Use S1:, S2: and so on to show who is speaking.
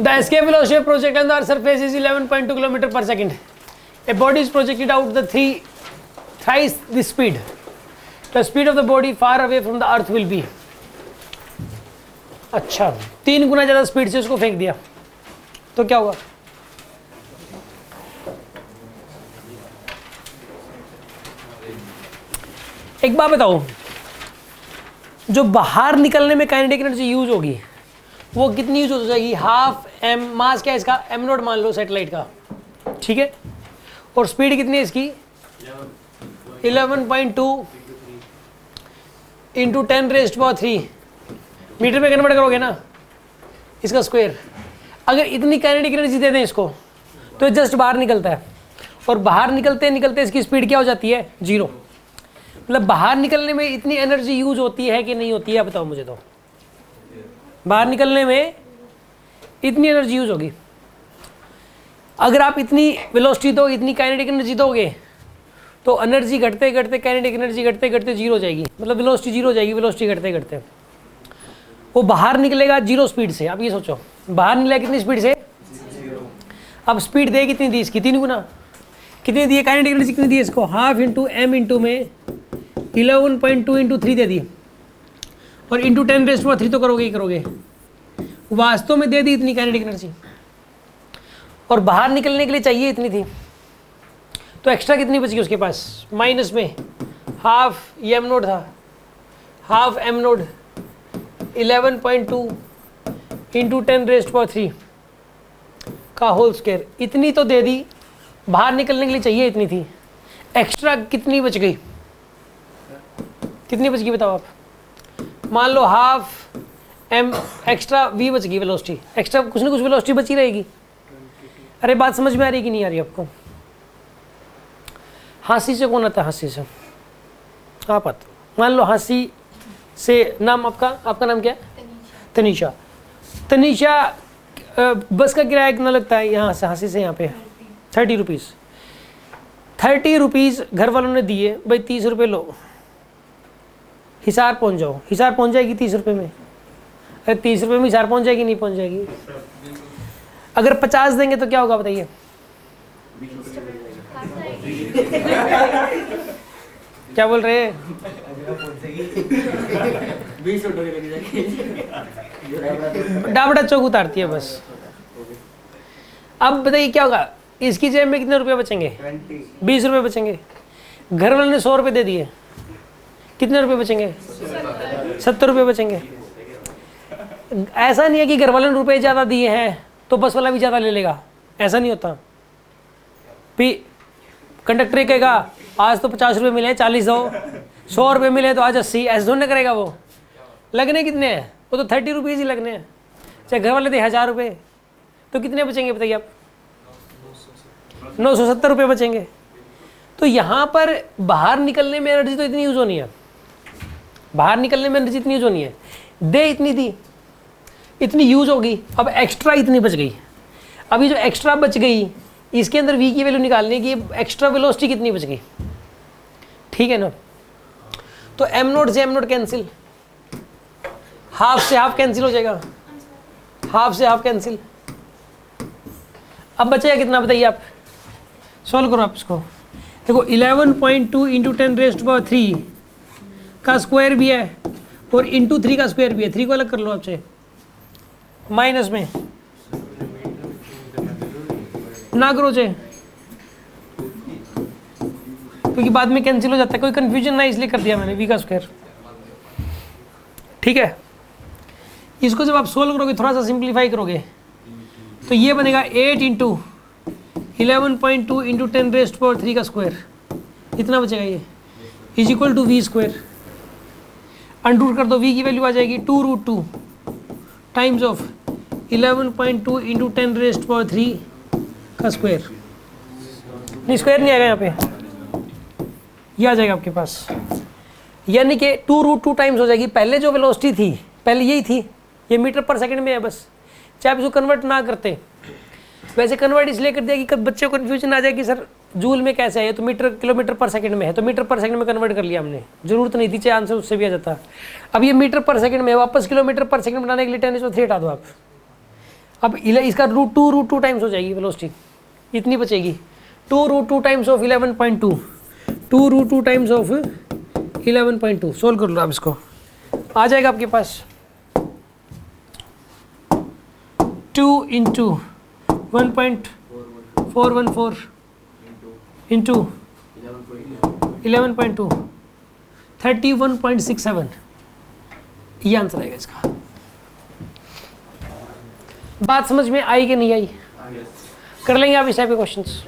S1: The escape velocity of project on the earth surface is 11.2 km per second. A body is projected out the thrice the speed. The speed of the body far away from the earth will be. अच्छा 3 गुना ज़्यादा speed से उसको फेंक दिया तो क्या होगा? एक बात बताओ, जो बाहर निकलने में काइनेटिक एनर्जी यूज होगी वो कितनी यूज हो जाएगी? हाफ एम, मास क्या है इसका? एम नॉट मान लो सेटेलाइट का, ठीक है, और स्पीड कितनी है इसकी? 11.2 इंटू 10⁻³ मीटर में कन्वर्ट करोगे ना इसका स्क्वायर। अगर इतनी काइनेटिक एनर्जी दे दें इसको तो जस्ट बाहर निकलता है, और बाहर निकलते निकलते इसकी स्पीड क्या हो जाती है? 0। मतलब बाहर निकलने में इतनी एनर्जी यूज होती है कि नहीं होती है? बताओ मुझे। तो बाहर निकलने में इतनी एनर्जी यूज होगी। अगर आप इतनी वेलोसिटी दो, इतनी काइनेटिक एनर्जी दोगे तो एनर्जी घटते घटते, काइनेटिक एनर्जी घटते घटते 0 हो जाएगी, मतलब वेलोसिटी 0 हो जाएगी, वेलोसिटी घटते घटते। वो बाहर निकलेगा 0 स्पीड से। आप ये सोचो, बाहर निकलेगा कितनी स्पीड से?
S2: 0।
S1: अब स्पीड दे कितनी दी इसकी? 3 गुना। कितनी दी है काइनेटिक एनर्जी? कितनी दी है इसको? हाफ इंटू एम इंटू में 11.2 इंटू 3 दे दी, और इंटू 10⁻³ तो करोगे ही करोगे। वास्तव में दे दी इतनी काइनेटिक एनर्जी, और बाहर निकलने के लिए चाहिए इतनी थी, तो एक्स्ट्रा कितनी बच गई उसके पास? माइनस में हाफ, ये एम नोट था, हाफ एम नोट 11.2 इंटू 10⁻³ का होल स्क्वायर। इतनी तो दे दी, बाहर निकलने के लिए चाहिए इतनी थी, एक्स्ट्रा कितनी बच गई? कितनी बच गई बताओ आप? मान लो हाफ एम एक्स्ट्रा वी बच गई, वेलोसिटी एक्स्ट्रा, कुछ ना कुछ वेलोसिटी बची रहेगी। अरे बात समझ में आ रही कि नहीं आ रही आपको? हाँसी से कौन आता है? हाँसी से आप आते। मान लो हाँसी से, नाम आपका नाम क्या है? तनीषा। तनीषा, बस का किराया कितना लगता है यहाँ से, हाँसी से यहाँ पे? 30 रुपीज़। 30 रुपीज़ घर वालों ने दिए, भाई 30 रुपये लो, हिसार पहुँच जाओ। हिसार पहुँच जाएगी 30 रुपये में? अरे 30 रुपये में हिसार पहुँच जाएगी? नहीं पहुँच जाएगी। अगर 50 देंगे तो क्या होगा बताइए? क्या बोल रहे हैं?
S2: 20 लग जाएगी।
S1: डाबड़ा चौक उतारती है बस। अब बताइए क्या होगा? इसकी जेब में कितने रुपए बचेंगे? 20 रुपये बचेंगे। घर वाले ने 100 रुपये दे दिए, कितने रुपए बचेंगे? 70 रुपये बचेंगे। ऐसा नहीं है कि घर वाले ने रुपए ज़्यादा दिए हैं तो बस वाला भी ज़्यादा ले लेगा, ऐसा नहीं होता। फिर कंडक्टर कहेगा आज तो 50 रुपये मिले 40 दो, 100 रुपये मिले तो आज 80, ऐसे थोड़ा करेगा वो। लगने कितने हैं? वो तो 30 रुपीज़ ही लगने हैं। चाहे घर वाले दे 1000 रुपये तो कितने बचेंगे बताइए आप? 970 रुपये बचेंगे। तो यहाँ पर बाहर निकलने में एनर्जी तो इतनी यूज होनी है, बाहर निकलने में एनर्जी इतनी यूज होनी है, दे इतनी थी, इतनी यूज होगी, अब एक्स्ट्रा इतनी बच गई। अभी जो एक्स्ट्रा बच गई इसके अंदर v की वैल्यू निकालनी है कि एक्स्ट्रा वेलोसिटी कितनी बच गई, ठीक है ना? तो एम नोट से एम नोट कैंसिल, हाफ से हाफ कैंसिल हो जाएगा, हाफ से हाफ कैंसिल। अब बचेगा कितना बताइए आप? सॉल्व करो आप इसको। देखो 11.2 इंटू 10⁻³ का स्क्वायर भी है और इंटू 3 का स्क्वायर भी है। 3 को अलग कर लो आपसे, माइनस में ना करो चे, क्योंकि बाद में कैंसिल हो जाता है, कोई कंफ्यूजन ना, इसलिए कर दिया मैंने v का स्क्वायर, ठीक है? इसको जब आप सोल्व करोगे, थोड़ा सा सिंप्लीफाई करोगे तो ये बनेगा 8 इंटू 11.2 इंटू 10⁻³ का स्क्वायर, इतना बचेगा ये, is equal to v square. Under कर दो, v की वैल्यू आ जाएगी 2√2 टाइम्स ऑफ 11.2 इंटू 10⁻³ का स्क्वायर। नहीं स्क्वायर नहीं आएगा यहाँ पे, ये आ जाएगा आपके पास, यानी कि 2√2 टाइम्स हो जाएगी। पहले जो वेलोसिटी थी पहले यही थी, ये मीटर पर सेकंड में है बस, चाहे आप इसको कन्वर्ट ना करते। वैसे कन्वर्ट इसलिए कर दिया कि कब बच्चे को कन्फ्यूजन आ जाए कि सर जूल में कैसे है, ये तो मीटर किलोमीटर पर सेकंड में है, तो मीटर पर सेकंड में कन्वर्ट कर लिया हमने, जरूरत नहीं थी, चाहे आंसर उससे भी आ जाता। अब ये मीटर पर सेकंड में है, वापस किलोमीटर पर सेकंड बनाने के लिए 10⁻³ हटा दो आप। अब इसका रूट टू टाइम्स हो जाएगी वेलोसिटी, इतनी बचेगी। 2√2 times of 11.2, 2√2 times of 11.2। Solve कर लो आप इसको, आ जाएगा आपके पास 2 इंटू 1.414 इंटू 11.2 31.67, ये आंसर आएगा इसका। बात समझ में आई कि नहीं आई? कर लेंगे आप इस टाइप के क्वेश्चंस।